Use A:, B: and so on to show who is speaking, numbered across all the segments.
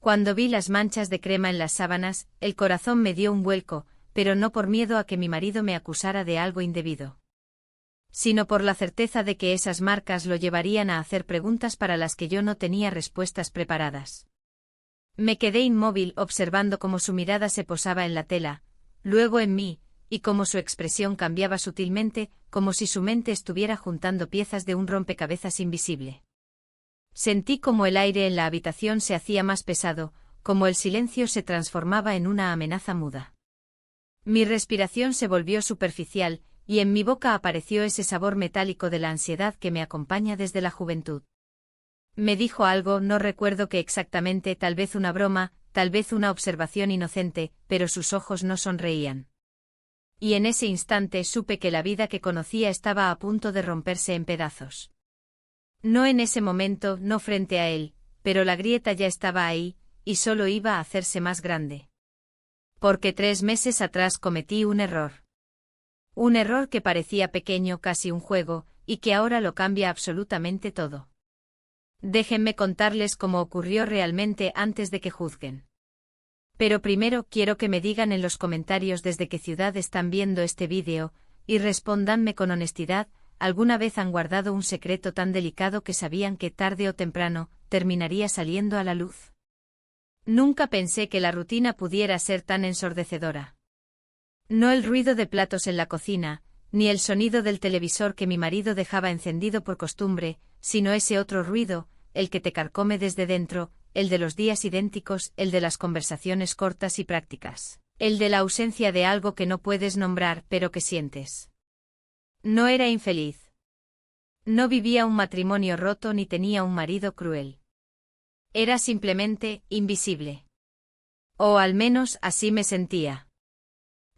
A: Cuando vi las manchas de crema en las sábanas, el corazón me dio un vuelco, pero no por miedo a que mi marido me acusara de algo indebido, sino por la certeza de que esas marcas lo llevarían a hacer preguntas para las que yo no tenía respuestas preparadas. Me quedé inmóvil observando cómo su mirada se posaba en la tela, luego en mí, y cómo su expresión cambiaba sutilmente, como si su mente estuviera juntando piezas de un rompecabezas invisible. Sentí como el aire en la habitación se hacía más pesado, como el silencio se transformaba en una amenaza muda. Mi respiración se volvió superficial, y en mi boca apareció ese sabor metálico de la ansiedad que me acompaña desde la juventud. Me dijo algo, no recuerdo qué exactamente, tal vez una broma, tal vez una observación inocente, pero sus ojos no sonreían. Y en ese instante supe que la vida que conocía estaba a punto de romperse en pedazos. No en ese momento, no frente a él, pero la grieta ya estaba ahí, y solo iba a hacerse más grande. Porque 3 meses atrás cometí un error. Un error que parecía pequeño, casi un juego, y que ahora lo cambia absolutamente todo. Déjenme contarles cómo ocurrió realmente antes de que juzguen. Pero primero quiero que me digan en los comentarios desde qué ciudad están viendo este vídeo, y respóndanme con honestidad. ¿Alguna vez han guardado un secreto tan delicado que sabían que tarde o temprano terminaría saliendo a la luz? Nunca pensé que la rutina pudiera ser tan ensordecedora. No el ruido de platos en la cocina, ni el sonido del televisor que mi marido dejaba encendido por costumbre, sino ese otro ruido, el que te carcome desde dentro, el de los días idénticos, el de las conversaciones cortas y prácticas, el de la ausencia de algo que no puedes nombrar pero que sientes. No era infeliz. No vivía un matrimonio roto ni tenía un marido cruel. Era simplemente invisible. O al menos así me sentía.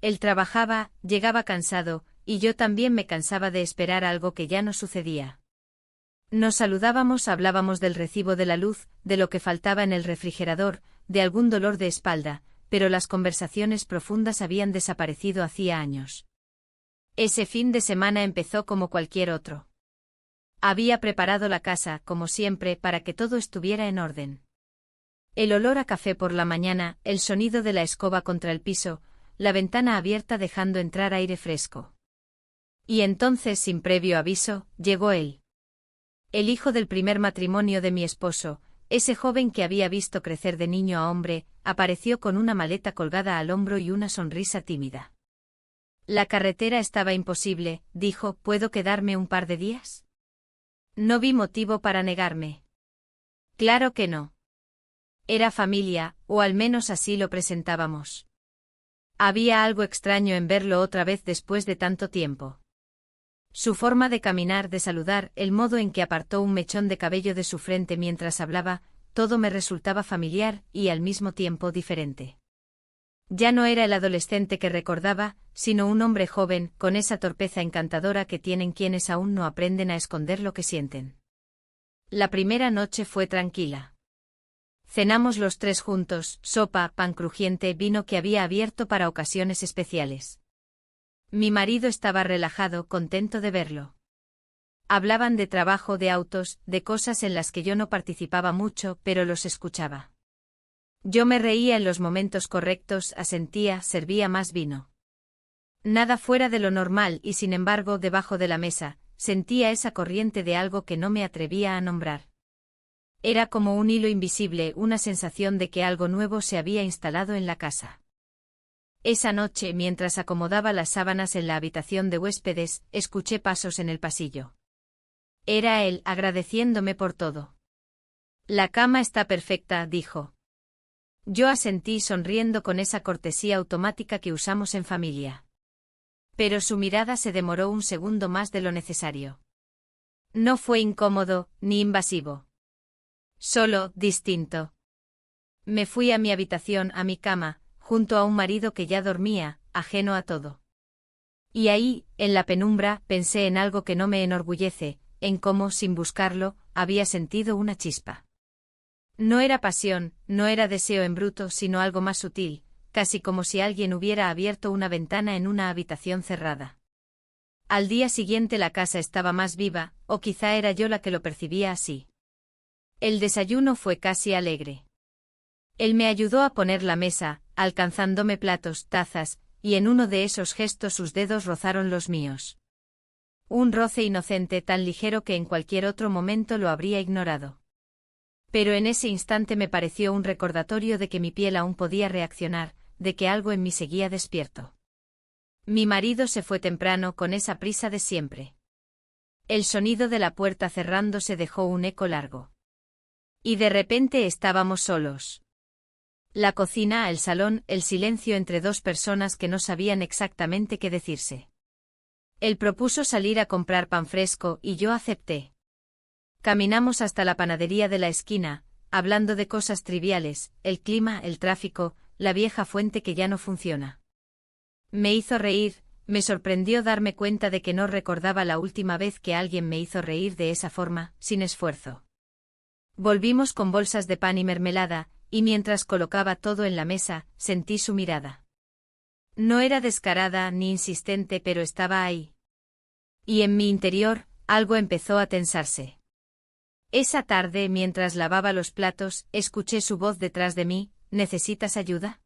A: Él trabajaba, llegaba cansado, y yo también me cansaba de esperar algo que ya no sucedía. Nos saludábamos, hablábamos del recibo de la luz, de lo que faltaba en el refrigerador, de algún dolor de espalda, pero las conversaciones profundas habían desaparecido hacía años. Ese fin de semana empezó como cualquier otro. Había preparado la casa, como siempre, para que todo estuviera en orden. El olor a café por la mañana, el sonido de la escoba contra el piso, la ventana abierta dejando entrar aire fresco. Y entonces, sin previo aviso, llegó él. El hijo del primer matrimonio de mi esposo, ese joven que había visto crecer de niño a hombre, apareció con una maleta colgada al hombro y una sonrisa tímida. La carretera estaba imposible, dijo, ¿puedo quedarme un par de días? No vi motivo para negarme. Claro que no. Era familia, o al menos así lo presentábamos. Había algo extraño en verlo otra vez después de tanto tiempo. Su forma de caminar, de saludar, el modo en que apartó un mechón de cabello de su frente mientras hablaba, todo me resultaba familiar y al mismo tiempo diferente. Ya no era el adolescente que recordaba, sino un hombre joven, con esa torpeza encantadora que tienen quienes aún no aprenden a esconder lo que sienten. La primera noche fue tranquila. Cenamos los 3 juntos, sopa, pan crujiente, vino que había abierto para ocasiones especiales. Mi marido estaba relajado, contento de verlo. Hablaban de trabajo, de autos, de cosas en las que yo no participaba mucho, pero los escuchaba. Yo me reía en los momentos correctos, asentía, servía más vino. Nada fuera de lo normal y sin embargo debajo de la mesa, sentía esa corriente de algo que no me atrevía a nombrar. Era como un hilo invisible, una sensación de que algo nuevo se había instalado en la casa. Esa noche, mientras acomodaba las sábanas en la habitación de huéspedes, escuché pasos en el pasillo. Era él, agradeciéndome por todo. La cama está perfecta, dijo. Yo asentí sonriendo con esa cortesía automática que usamos en familia. Pero su mirada se demoró un segundo más de lo necesario. No fue incómodo, ni invasivo. Solo, distinto. Me fui a mi habitación, a mi cama, junto a un marido que ya dormía, ajeno a todo. Y ahí, en la penumbra, pensé en algo que no me enorgullece, en cómo, sin buscarlo, había sentido una chispa. No era pasión, no era deseo en bruto, sino algo más sutil, casi como si alguien hubiera abierto una ventana en una habitación cerrada. Al día siguiente la casa estaba más viva, o quizá era yo la que lo percibía así. El desayuno fue casi alegre. Él me ayudó a poner la mesa, alcanzándome platos, tazas, y en uno de esos gestos sus dedos rozaron los míos. Un roce inocente tan ligero que en cualquier otro momento lo habría ignorado. Pero en ese instante me pareció un recordatorio de que mi piel aún podía reaccionar, de que algo en mí seguía despierto. Mi marido se fue temprano con esa prisa de siempre. El sonido de la puerta cerrándose dejó un eco largo. Y de repente estábamos solos. La cocina, el salón, el silencio entre dos personas que no sabían exactamente qué decirse. Él propuso salir a comprar pan fresco y yo acepté. Caminamos hasta la panadería de la esquina, hablando de cosas triviales, el clima, el tráfico, la vieja fuente que ya no funciona. Me hizo reír, me sorprendió darme cuenta de que no recordaba la última vez que alguien me hizo reír de esa forma, sin esfuerzo. Volvimos con bolsas de pan y mermelada, y mientras colocaba todo en la mesa, sentí su mirada. No era descarada ni insistente, pero estaba ahí. Y en mi interior, algo empezó a tensarse. Esa tarde, mientras lavaba los platos, escuché su voz detrás de mí: ¿necesitas ayuda?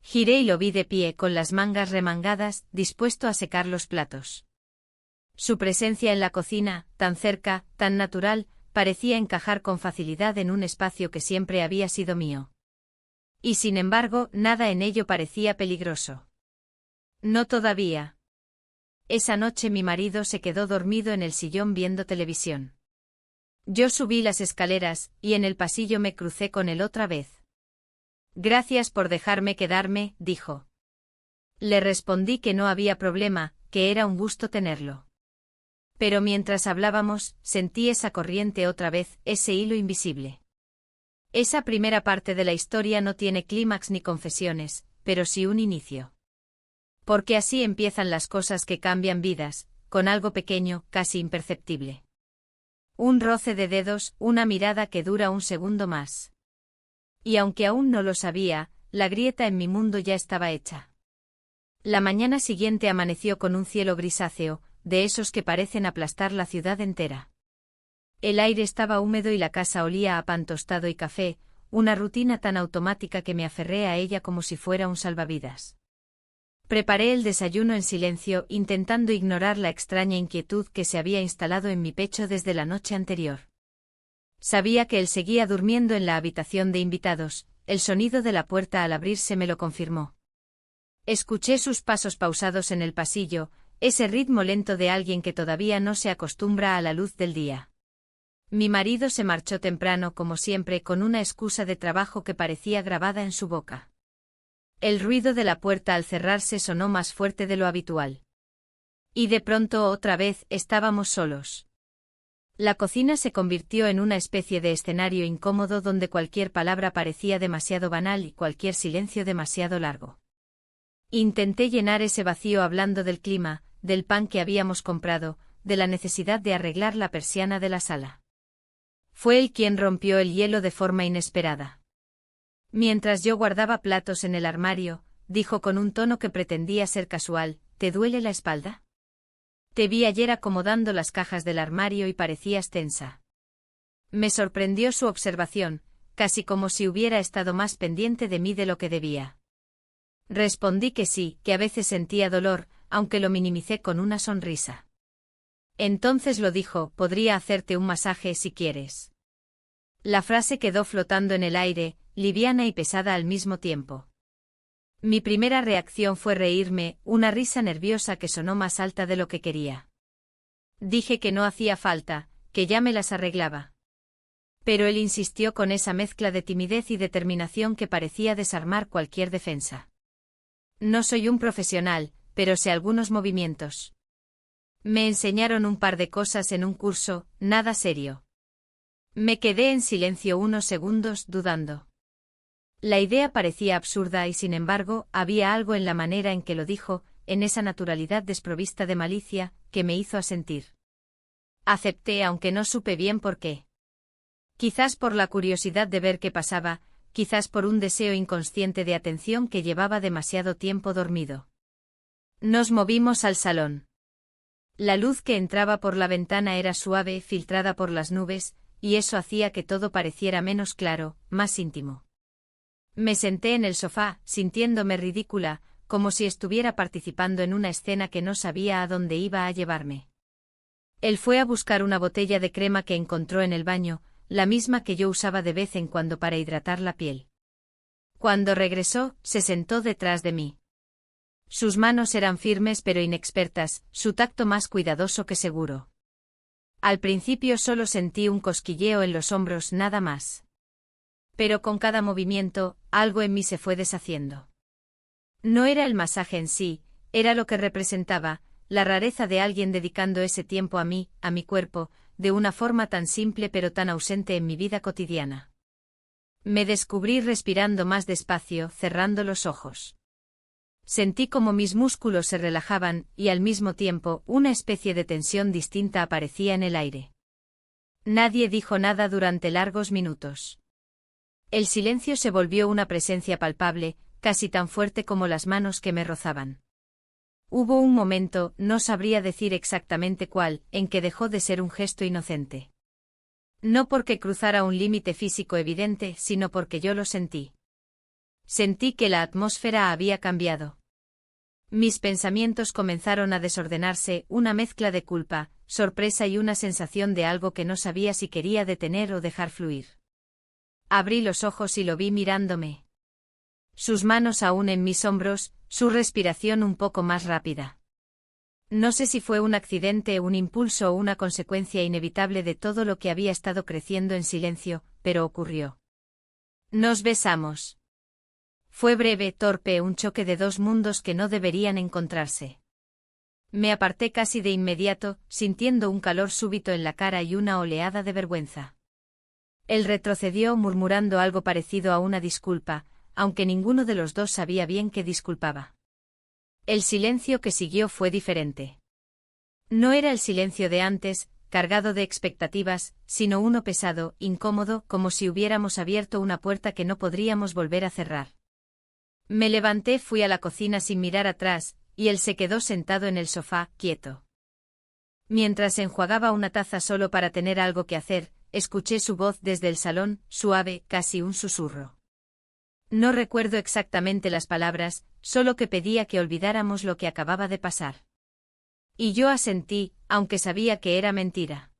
A: Giré y lo vi de pie, con las mangas remangadas, dispuesto a secar los platos. Su presencia en la cocina, tan cerca, tan natural, parecía encajar con facilidad en un espacio que siempre había sido mío. Y sin embargo, nada en ello parecía peligroso. No todavía. Esa noche mi marido se quedó dormido en el sillón viendo televisión. Yo subí las escaleras, y en el pasillo me crucé con él otra vez. Gracias por dejarme quedarme, dijo. Le respondí que no había problema, que era un gusto tenerlo. Pero mientras hablábamos, sentí esa corriente otra vez, ese hilo invisible. Esa primera parte de la historia no tiene clímax ni confesiones, pero sí un inicio. Porque así empiezan las cosas que cambian vidas, con algo pequeño, casi imperceptible. Un roce de dedos, una mirada que dura un segundo más. Y aunque aún no lo sabía, la grieta en mi mundo ya estaba hecha. La mañana siguiente amaneció con un cielo grisáceo, de esos que parecen aplastar la ciudad entera. El aire estaba húmedo y la casa olía a pan tostado y café, una rutina tan automática que me aferré a ella como si fuera un salvavidas. Preparé el desayuno en silencio, intentando ignorar la extraña inquietud que se había instalado en mi pecho desde la noche anterior. Sabía que él seguía durmiendo en la habitación de invitados, el sonido de la puerta al abrirse me lo confirmó. Escuché sus pasos pausados en el pasillo, ese ritmo lento de alguien que todavía no se acostumbra a la luz del día. Mi marido se marchó temprano como siempre, con una excusa de trabajo que parecía grabada en su boca. El ruido de la puerta al cerrarse sonó más fuerte de lo habitual. Y de pronto otra vez estábamos solos. La cocina se convirtió en una especie de escenario incómodo donde cualquier palabra parecía demasiado banal y cualquier silencio demasiado largo. Intenté llenar ese vacío hablando del clima, del pan que habíamos comprado, de la necesidad de arreglar la persiana de la sala. Fue él quien rompió el hielo de forma inesperada. Mientras yo guardaba platos en el armario, dijo con un tono que pretendía ser casual: ¿te duele la espalda? Te vi ayer acomodando las cajas del armario y parecías tensa. Me sorprendió su observación, casi como si hubiera estado más pendiente de mí de lo que debía. Respondí que sí, que a veces sentía dolor, aunque lo minimicé con una sonrisa. Entonces lo dijo: podría hacerte un masaje si quieres. La frase quedó flotando en el aire, liviana y pesada al mismo tiempo. Mi primera reacción fue reírme, una risa nerviosa que sonó más alta de lo que quería. Dije que no hacía falta, que ya me las arreglaba. Pero él insistió con esa mezcla de timidez y determinación que parecía desarmar cualquier defensa. No soy un profesional, pero sé algunos movimientos. Me enseñaron un par de cosas en un curso, nada serio. Me quedé en silencio unos segundos, dudando. La idea parecía absurda y sin embargo, había algo en la manera en que lo dijo, en esa naturalidad desprovista de malicia, que me hizo asentir. Acepté aunque no supe bien por qué. Quizás por la curiosidad de ver qué pasaba, quizás por un deseo inconsciente de atención que llevaba demasiado tiempo dormido. Nos movimos al salón. La luz que entraba por la ventana era suave, filtrada por las nubes, y eso hacía que todo pareciera menos claro, más íntimo. Me senté en el sofá, sintiéndome ridícula, como si estuviera participando en una escena que no sabía a dónde iba a llevarme. Él fue a buscar una botella de crema que encontró en el baño, la misma que yo usaba de vez en cuando para hidratar la piel. Cuando regresó, se sentó detrás de mí. Sus manos eran firmes pero inexpertas, su tacto más cuidadoso que seguro. Al principio solo sentí un cosquilleo en los hombros, nada más. Pero con cada movimiento, algo en mí se fue deshaciendo. No era el masaje en sí, era lo que representaba, la rareza de alguien dedicando ese tiempo a mí, a mi cuerpo, de una forma tan simple pero tan ausente en mi vida cotidiana. Me descubrí respirando más despacio, cerrando los ojos. Sentí como mis músculos se relajaban y al mismo tiempo una especie de tensión distinta aparecía en el aire. Nadie dijo nada durante largos minutos. El silencio se volvió una presencia palpable, casi tan fuerte como las manos que me rozaban. Hubo un momento, no sabría decir exactamente cuál, en que dejó de ser un gesto inocente. No porque cruzara un límite físico evidente, sino porque yo lo sentí. Sentí que la atmósfera había cambiado. Mis pensamientos comenzaron a desordenarse, una mezcla de culpa, sorpresa y una sensación de algo que no sabía si quería detener o dejar fluir. Abrí los ojos y lo vi mirándome. Sus manos aún en mis hombros, su respiración un poco más rápida. No sé si fue un accidente, un impulso o una consecuencia inevitable de todo lo que había estado creciendo en silencio, pero ocurrió. Nos besamos. Fue breve, torpe, un choque de dos mundos que no deberían encontrarse. Me aparté casi de inmediato, sintiendo un calor súbito en la cara y una oleada de vergüenza. Él retrocedió murmurando algo parecido a una disculpa, aunque ninguno de los dos sabía bien qué disculpaba. El silencio que siguió fue diferente. No era el silencio de antes, cargado de expectativas, sino uno pesado, incómodo, como si hubiéramos abierto una puerta que no podríamos volver a cerrar. Me levanté, fui a la cocina sin mirar atrás, y él se quedó sentado en el sofá, quieto. Mientras enjuagaba una taza solo para tener algo que hacer, escuché su voz desde el salón, suave, casi un susurro. No recuerdo exactamente las palabras, solo que pedía que olvidáramos lo que acababa de pasar. Y yo asentí, aunque sabía que era mentira.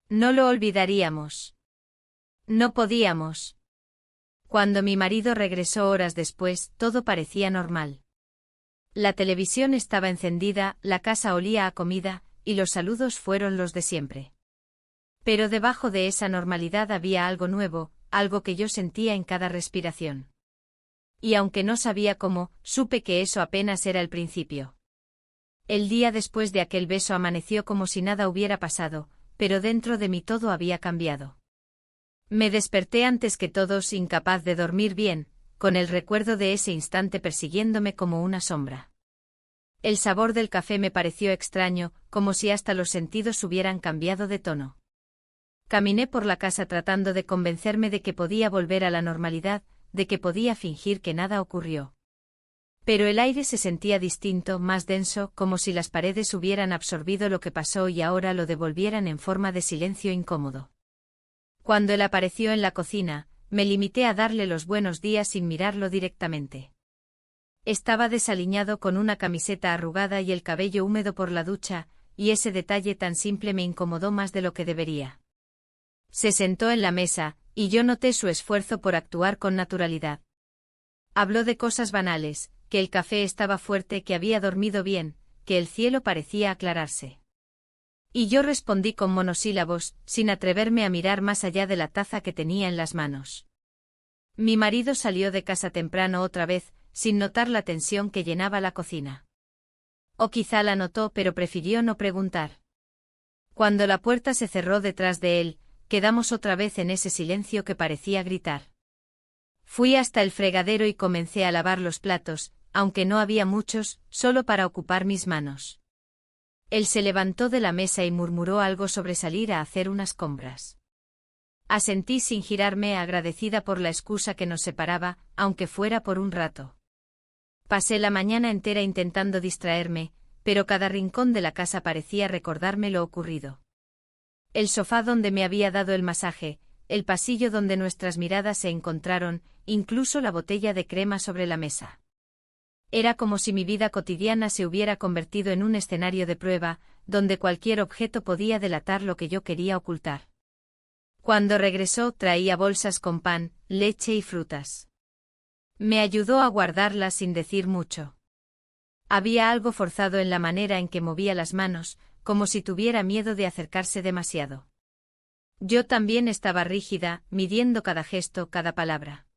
A: No lo olvidaríamos. No podíamos. Cuando mi marido regresó horas después, todo parecía normal. La televisión estaba encendida, la casa olía a comida, y los saludos fueron los de siempre. Pero debajo de esa normalidad había algo nuevo, algo que yo sentía en cada respiración. Y aunque no sabía cómo, supe que eso apenas era el principio. El día después de aquel beso amaneció como si nada hubiera pasado, pero dentro de mí todo había cambiado. Me desperté antes que todos, incapaz de dormir bien, con el recuerdo de ese instante persiguiéndome como una sombra. El sabor del café me pareció extraño, como si hasta los sentidos hubieran cambiado de tono. Caminé por la casa tratando de convencerme de que podía volver a la normalidad, de que podía fingir que nada ocurrió. Pero el aire se sentía distinto, más denso, como si las paredes hubieran absorbido lo que pasó y ahora lo devolvieran en forma de silencio incómodo. Cuando él apareció en la cocina, me limité a darle los buenos días sin mirarlo directamente. Estaba desaliñado con una camiseta arrugada y el cabello húmedo por la ducha, y ese detalle tan simple me incomodó más de lo que debería. Se sentó en la mesa, y yo noté su esfuerzo por actuar con naturalidad. Habló de cosas banales, que el café estaba fuerte, que había dormido bien, que el cielo parecía aclararse. Y yo respondí con monosílabos, sin atreverme a mirar más allá de la taza que tenía en las manos. Mi marido salió de casa temprano otra vez, sin notar la tensión que llenaba la cocina. O quizá la notó, pero prefirió no preguntar. Cuando la puerta se cerró detrás de él, quedamos otra vez en ese silencio que parecía gritar. Fui hasta el fregadero y comencé a lavar los platos, aunque no había muchos, solo para ocupar mis manos. Él se levantó de la mesa y murmuró algo sobre salir a hacer unas compras. Asentí sin girarme, agradecida por la excusa que nos separaba, aunque fuera por un rato. Pasé la mañana entera intentando distraerme, pero cada rincón de la casa parecía recordarme lo ocurrido. El sofá donde me había dado el masaje, el pasillo donde nuestras miradas se encontraron, incluso la botella de crema sobre la mesa. Era como si mi vida cotidiana se hubiera convertido en un escenario de prueba, donde cualquier objeto podía delatar lo que yo quería ocultar. Cuando regresó, traía bolsas con pan, leche y frutas. Me ayudó a guardarlas sin decir mucho. Había algo forzado en la manera en que movía las manos, como si tuviera miedo de acercarse demasiado. Yo también estaba rígida, midiendo cada gesto, cada palabra.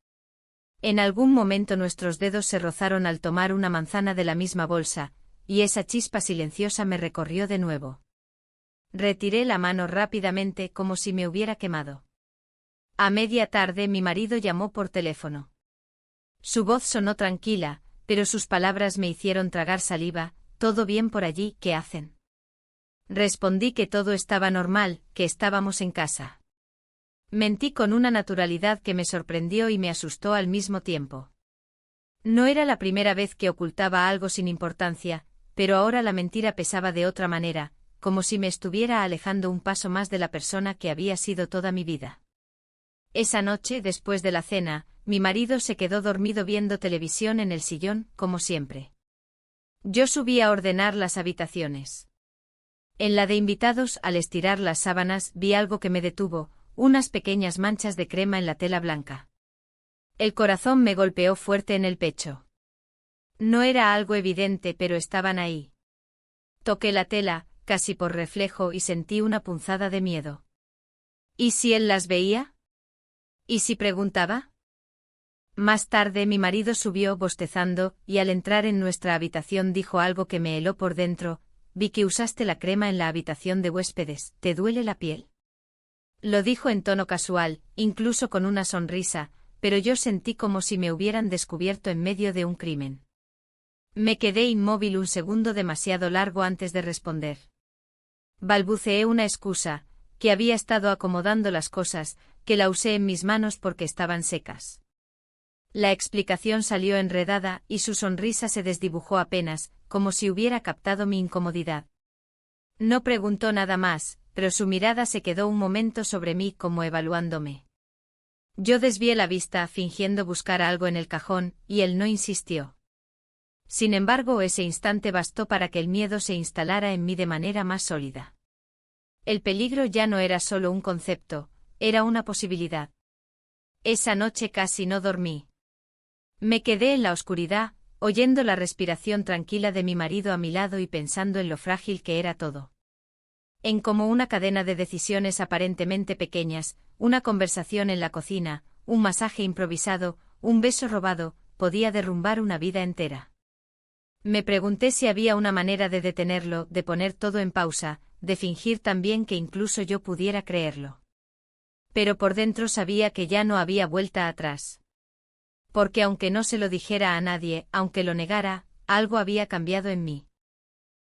A: En algún momento nuestros dedos se rozaron al tomar una manzana de la misma bolsa, y esa chispa silenciosa me recorrió de nuevo. Retiré la mano rápidamente como si me hubiera quemado. A media tarde mi marido llamó por teléfono. Su voz sonó tranquila, pero sus palabras me hicieron tragar saliva. ¿Todo bien por allí? ¿Qué hacen? Respondí que todo estaba normal, que estábamos en casa. Mentí con una naturalidad que me sorprendió y me asustó al mismo tiempo. No era la primera vez que ocultaba algo sin importancia, pero ahora la mentira pesaba de otra manera, como si me estuviera alejando un paso más de la persona que había sido toda mi vida. Esa noche, después de la cena, mi marido se quedó dormido viendo televisión en el sillón, como siempre. Yo subí a ordenar las habitaciones. En la de invitados, al estirar las sábanas, vi algo que me detuvo, unas pequeñas manchas de crema en la tela blanca. El corazón me golpeó fuerte en el pecho. No era algo evidente, pero estaban ahí. Toqué la tela, casi por reflejo, y sentí una punzada de miedo. ¿Y si él las veía? ¿Y si preguntaba? Más tarde mi marido subió bostezando, y al entrar en nuestra habitación dijo algo que me heló por dentro. Vi que usaste la crema en la habitación de huéspedes. ¿Te duele la piel? Lo dijo en tono casual, incluso con una sonrisa, pero yo sentí como si me hubieran descubierto en medio de un crimen. Me quedé inmóvil un segundo demasiado largo antes de responder. Balbuceé una excusa, que había estado acomodando las cosas, que la usé en mis manos porque estaban secas. La explicación salió enredada y su sonrisa se desdibujó apenas, como si hubiera captado mi incomodidad. No preguntó nada más, pero su mirada se quedó un momento sobre mí como evaluándome. Yo desvié la vista fingiendo buscar algo en el cajón, y él no insistió. Sin embargo, ese instante bastó para que el miedo se instalara en mí de manera más sólida. El peligro ya no era solo un concepto, era una posibilidad. Esa noche casi no dormí. Me quedé en la oscuridad, oyendo la respiración tranquila de mi marido a mi lado y pensando en lo frágil que era todo. En como una cadena de decisiones aparentemente pequeñas, una conversación en la cocina, un masaje improvisado, un beso robado, podía derrumbar una vida entera. Me pregunté si había una manera de detenerlo, de poner todo en pausa, de fingir también que incluso yo pudiera creerlo. Pero por dentro sabía que ya no había vuelta atrás. Porque aunque no se lo dijera a nadie, aunque lo negara, algo había cambiado en mí.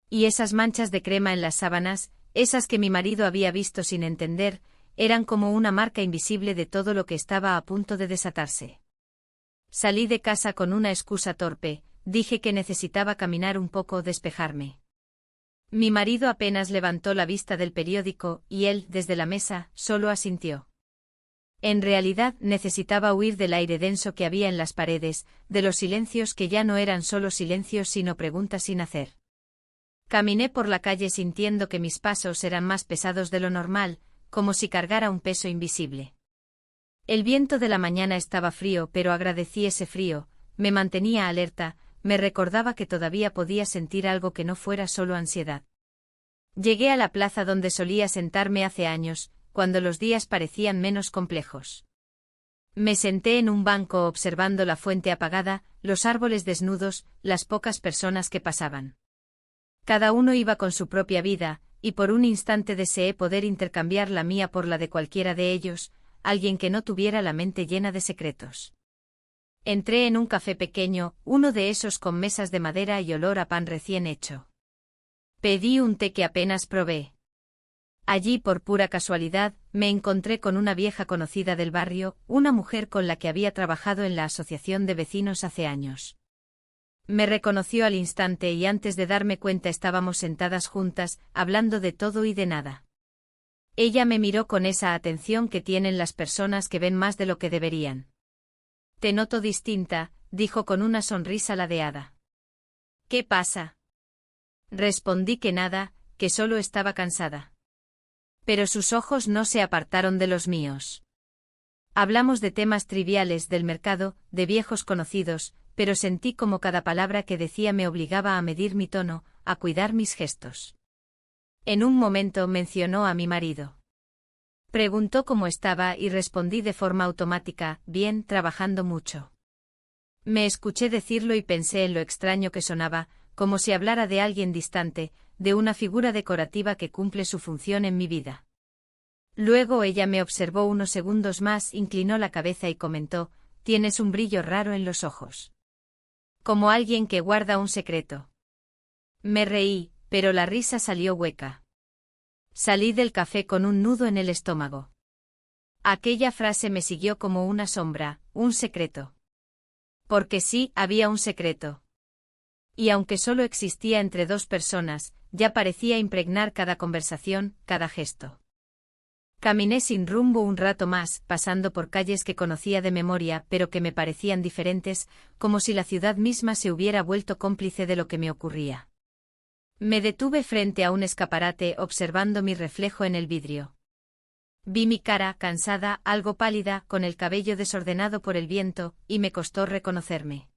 A: Y esas manchas de crema en las sábanas, esas que mi marido había visto sin entender, eran como una marca invisible de todo lo que estaba a punto de desatarse. Salí de casa con una excusa torpe, dije que necesitaba caminar un poco, despejarme. Mi marido apenas levantó la vista del periódico, y él, desde la mesa, solo asintió. En realidad necesitaba huir del aire denso que había en las paredes, de los silencios que ya no eran solo silencios sino preguntas sin hacer. Caminé por la calle sintiendo que mis pasos eran más pesados de lo normal, como si cargara un peso invisible. El viento de la mañana estaba frío, pero agradecí ese frío, me mantenía alerta, me recordaba que todavía podía sentir algo que no fuera solo ansiedad. Llegué a la plaza donde solía sentarme hace años, cuando los días parecían menos complejos. Me senté en un banco observando la fuente apagada, los árboles desnudos, las pocas personas que pasaban. Cada uno iba con su propia vida, y por un instante deseé poder intercambiar la mía por la de cualquiera de ellos, alguien que no tuviera la mente llena de secretos. Entré en un café pequeño, uno de esos con mesas de madera y olor a pan recién hecho. Pedí un té que apenas probé. Allí, por pura casualidad, me encontré con una vieja conocida del barrio, una mujer con la que había trabajado en la asociación de vecinos hace años. Me reconoció al instante y antes de darme cuenta estábamos sentadas juntas, hablando de todo y de nada. Ella me miró con esa atención que tienen las personas que ven más de lo que deberían. Te noto distinta, dijo con una sonrisa ladeada. ¿Qué pasa? Respondí que nada, que solo estaba cansada. Pero sus ojos no se apartaron de los míos. Hablamos de temas triviales del mercado, de viejos conocidos, pero sentí como cada palabra que decía me obligaba a medir mi tono, a cuidar mis gestos. En un momento mencionó a mi marido. Preguntó cómo estaba y respondí de forma automática, bien, trabajando mucho. Me escuché decirlo y pensé en lo extraño que sonaba, como si hablara de alguien distante, de una figura decorativa que cumple su función en mi vida. Luego ella me observó unos segundos más, inclinó la cabeza y comentó, tienes un brillo raro en los ojos. Como alguien que guarda un secreto. Me reí, pero la risa salió hueca. Salí del café con un nudo en el estómago. Aquella frase me siguió como una sombra, un secreto. Porque sí, había un secreto. Y aunque solo existía entre dos personas, ya parecía impregnar cada conversación, cada gesto. Caminé sin rumbo un rato más, pasando por calles que conocía de memoria pero que me parecían diferentes, como si la ciudad misma se hubiera vuelto cómplice de lo que me ocurría. Me detuve frente a un escaparate observando mi reflejo en el vidrio. Vi mi cara, cansada, algo pálida, con el cabello desordenado por el viento, y me costó reconocerme.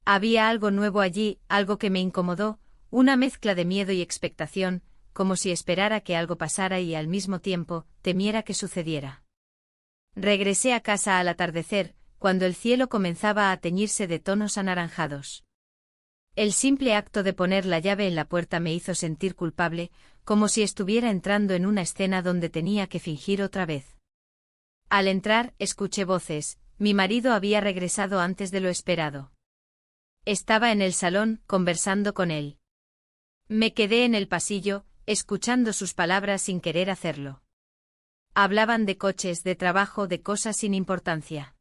A: Había algo nuevo allí, algo que me incomodó, una mezcla de miedo y expectación, como si esperara que algo pasara y al mismo tiempo, temiera que sucediera. Regresé a casa al atardecer, cuando el cielo comenzaba a teñirse de tonos anaranjados. El simple acto de poner la llave en la puerta me hizo sentir culpable, como si estuviera entrando en una escena donde tenía que fingir otra vez. Al entrar, escuché voces, mi marido había regresado antes de lo esperado. Estaba en el salón, conversando con él. Me quedé en el pasillo, escuchando sus palabras sin querer hacerlo. Hablaban de coches, de trabajo, de cosas sin importancia.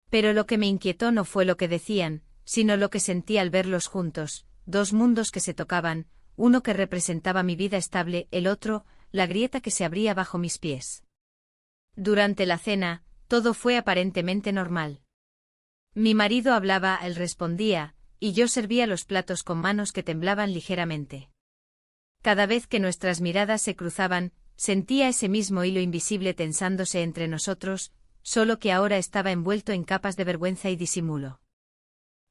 A: Pero lo que me inquietó no fue lo que decían, sino lo que sentí al verlos juntos, dos mundos que se tocaban, uno que representaba mi vida estable, el otro, la grieta que se abría bajo mis pies. Durante la cena, todo fue aparentemente normal. Mi marido hablaba, él respondía, y yo servía los platos con manos que temblaban ligeramente. Cada vez que nuestras miradas se cruzaban, sentía ese mismo hilo invisible tensándose entre nosotros, solo que ahora estaba envuelto en capas de vergüenza y disimulo.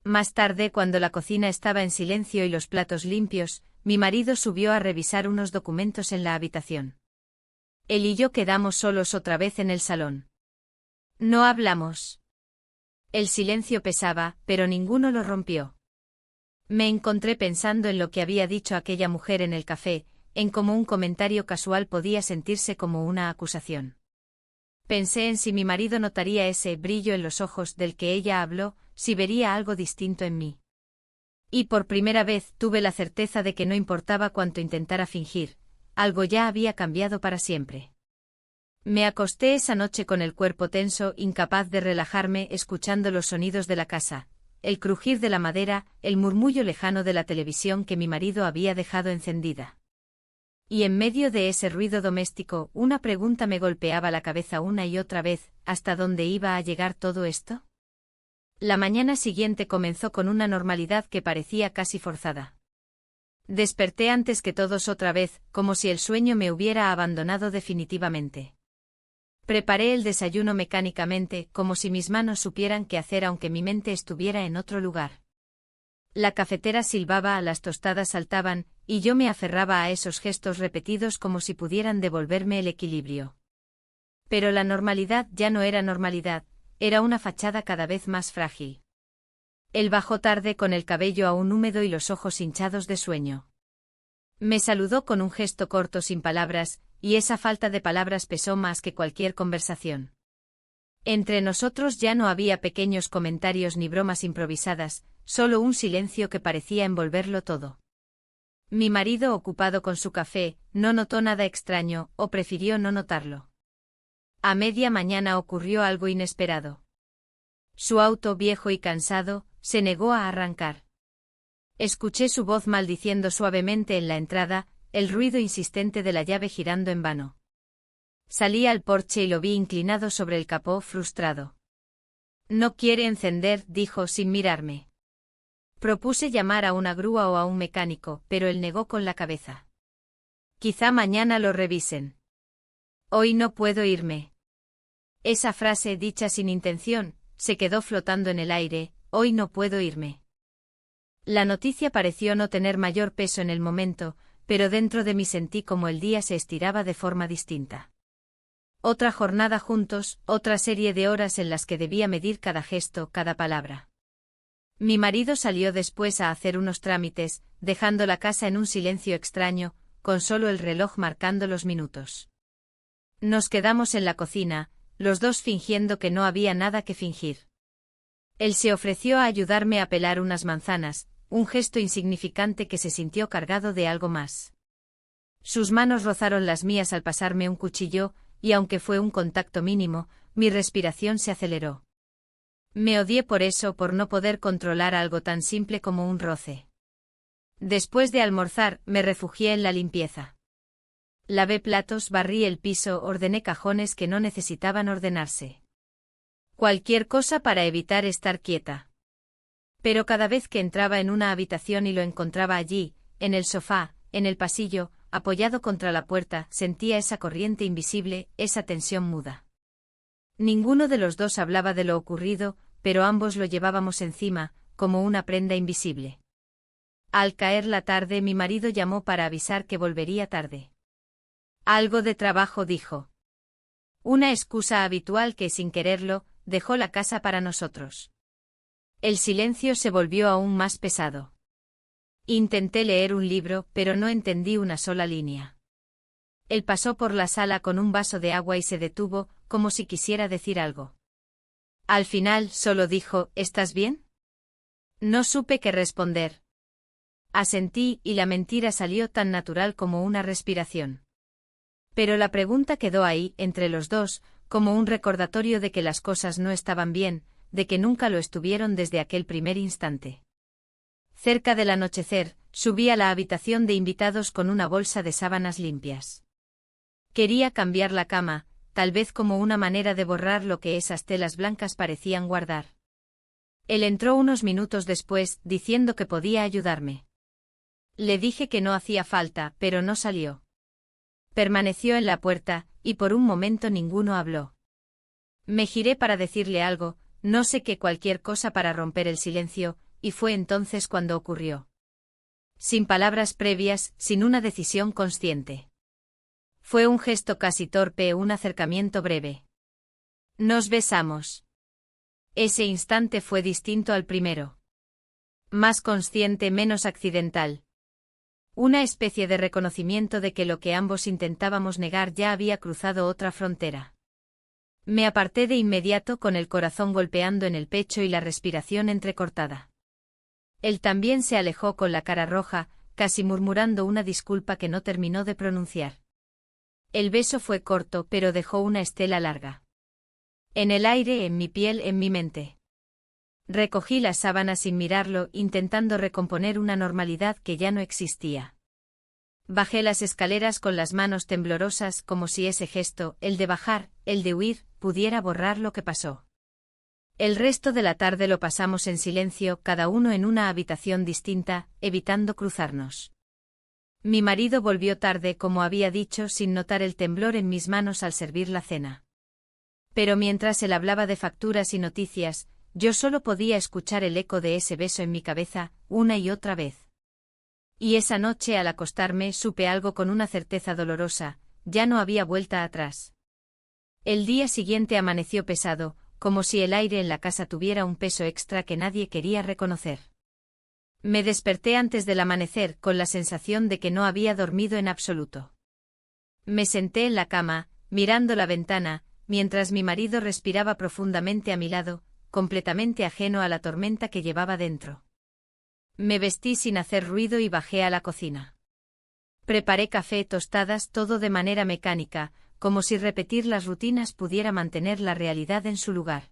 A: Más tarde, cuando la cocina estaba en silencio y los platos limpios, mi marido subió a revisar unos documentos en la habitación. Él y yo quedamos solos otra vez en el salón. No hablamos. El silencio pesaba, pero ninguno lo rompió. Me encontré pensando en lo que había dicho aquella mujer en el café, en cómo un comentario casual podía sentirse como una acusación. Pensé en si mi marido notaría ese brillo en los ojos del que ella habló, si vería algo distinto en mí. Y por primera vez tuve la certeza de que no importaba cuánto intentara fingir, algo ya había cambiado para siempre. Me acosté esa noche con el cuerpo tenso, incapaz de relajarme, escuchando los sonidos de la casa, el crujir de la madera, el murmullo lejano de la televisión que mi marido había dejado encendida. Y en medio de ese ruido doméstico, una pregunta me golpeaba la cabeza una y otra vez, ¿hasta dónde iba a llegar todo esto? La mañana siguiente comenzó con una normalidad que parecía casi forzada. Desperté antes que todos otra vez, como si el sueño me hubiera abandonado definitivamente. Preparé el desayuno mecánicamente, como si mis manos supieran qué hacer aunque mi mente estuviera en otro lugar. La cafetera silbaba, las tostadas saltaban, y yo me aferraba a esos gestos repetidos como si pudieran devolverme el equilibrio. Pero la normalidad ya no era normalidad, era una fachada cada vez más frágil. Él bajó tarde con el cabello aún húmedo y los ojos hinchados de sueño. Me saludó con un gesto corto sin palabras, y esa falta de palabras pesó más que cualquier conversación. Entre nosotros ya no había pequeños comentarios ni bromas improvisadas, solo un silencio que parecía envolverlo todo. Mi marido, ocupado con su café, no notó nada extraño, o prefirió no notarlo. A media mañana ocurrió algo inesperado. Su auto, viejo y cansado, se negó a arrancar. Escuché su voz maldiciendo suavemente en la entrada, el ruido insistente de la llave girando en vano. Salí al porche y lo vi inclinado sobre el capó, frustrado. No quiere encender, dijo sin mirarme. Propuse llamar a una grúa o a un mecánico, pero él negó con la cabeza. Quizá mañana lo revisen. Hoy no puedo irme. Esa frase, dicha sin intención, se quedó flotando en el aire. Hoy no puedo irme. La noticia pareció no tener mayor peso en el momento, pero dentro de mí sentí como el día se estiraba de forma distinta. Otra jornada juntos, otra serie de horas en las que debía medir cada gesto, cada palabra. Mi marido salió después a hacer unos trámites, dejando la casa en un silencio extraño, con solo el reloj marcando los minutos. Nos quedamos en la cocina, los dos fingiendo que no había nada que fingir. Él se ofreció a ayudarme a pelar unas manzanas, un gesto insignificante que se sintió cargado de algo más. Sus manos rozaron las mías al pasarme un cuchillo, y aunque fue un contacto mínimo, mi respiración se aceleró. Me odié por eso, por no poder controlar algo tan simple como un roce. Después de almorzar, me refugié en la limpieza. Lavé platos, barrí el piso, ordené cajones que no necesitaban ordenarse. Cualquier cosa para evitar estar quieta. Pero cada vez que entraba en una habitación y lo encontraba allí, en el sofá, en el pasillo, apoyado contra la puerta, sentía esa corriente invisible, esa tensión muda. Ninguno de los dos hablaba de lo ocurrido, pero ambos lo llevábamos encima, como una prenda invisible. Al caer la tarde, mi marido llamó para avisar que volvería tarde. Algo de trabajo, dijo. Una excusa habitual que, sin quererlo, dejó la casa para nosotros. El silencio se volvió aún más pesado. Intenté leer un libro, pero no entendí una sola línea. Él pasó por la sala con un vaso de agua y se detuvo, como si quisiera decir algo. Al final, solo dijo, ¿estás bien? No supe qué responder. Asentí, y la mentira salió tan natural como una respiración. Pero la pregunta quedó ahí, entre los dos, como un recordatorio de que las cosas no estaban bien, de que nunca lo estuvieron desde aquel primer instante. Cerca del anochecer, subí a la habitación de invitados con una bolsa de sábanas limpias. Quería cambiar la cama, tal vez como una manera de borrar lo que esas telas blancas parecían guardar. Él entró unos minutos después, diciendo que podía ayudarme. Le dije que no hacía falta, pero no salió. Permaneció en la puerta, y por un momento ninguno habló. Me giré para decirle algo, no sé qué, cualquier cosa para romper el silencio, y fue entonces cuando ocurrió. Sin palabras previas, sin una decisión consciente. Fue un gesto casi torpe, un acercamiento breve. Nos besamos. Ese instante fue distinto al primero. Más consciente, menos accidental. Una especie de reconocimiento de que lo que ambos intentábamos negar ya había cruzado otra frontera. Me aparté de inmediato con el corazón golpeando en el pecho y la respiración entrecortada. Él también se alejó con la cara roja, casi murmurando una disculpa que no terminó de pronunciar. El beso fue corto, pero dejó una estela larga. En el aire, en mi piel, en mi mente. Recogí las sábanas sin mirarlo, intentando recomponer una normalidad que ya no existía. Bajé las escaleras con las manos temblorosas, como si ese gesto, el de bajar, el de huir, pudiera borrar lo que pasó. El resto de la tarde lo pasamos en silencio, cada uno en una habitación distinta, evitando cruzarnos. Mi marido volvió tarde, como había dicho, sin notar el temblor en mis manos al servir la cena. Pero mientras él hablaba de facturas y noticias, yo solo podía escuchar el eco de ese beso en mi cabeza, una y otra vez. Y esa noche al acostarme supe algo con una certeza dolorosa, ya no había vuelta atrás. El día siguiente amaneció pesado, como si el aire en la casa tuviera un peso extra que nadie quería reconocer. Me desperté antes del amanecer con la sensación de que no había dormido en absoluto. Me senté en la cama, mirando la ventana, mientras mi marido respiraba profundamente a mi lado, completamente ajeno a la tormenta que llevaba dentro. Me vestí sin hacer ruido y bajé a la cocina. Preparé café, tostadas, todo de manera mecánica, como si repetir las rutinas pudiera mantener la realidad en su lugar.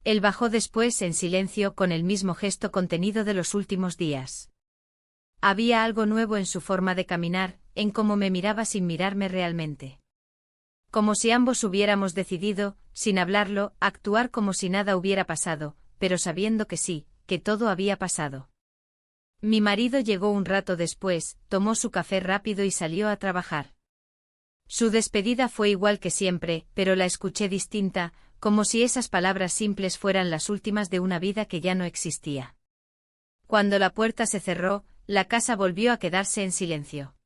A: Él bajó después en silencio con el mismo gesto contenido de los últimos días. Había algo nuevo en su forma de caminar, en cómo me miraba sin mirarme realmente. Como si ambos hubiéramos decidido, sin hablarlo, actuar como si nada hubiera pasado, pero sabiendo que sí, que todo había pasado. Mi marido llegó un rato después, tomó su café rápido y salió a trabajar. Su despedida fue igual que siempre, pero la escuché distinta, como si esas palabras simples fueran las últimas de una vida que ya no existía. Cuando la puerta se cerró, la casa volvió a quedarse en silencio.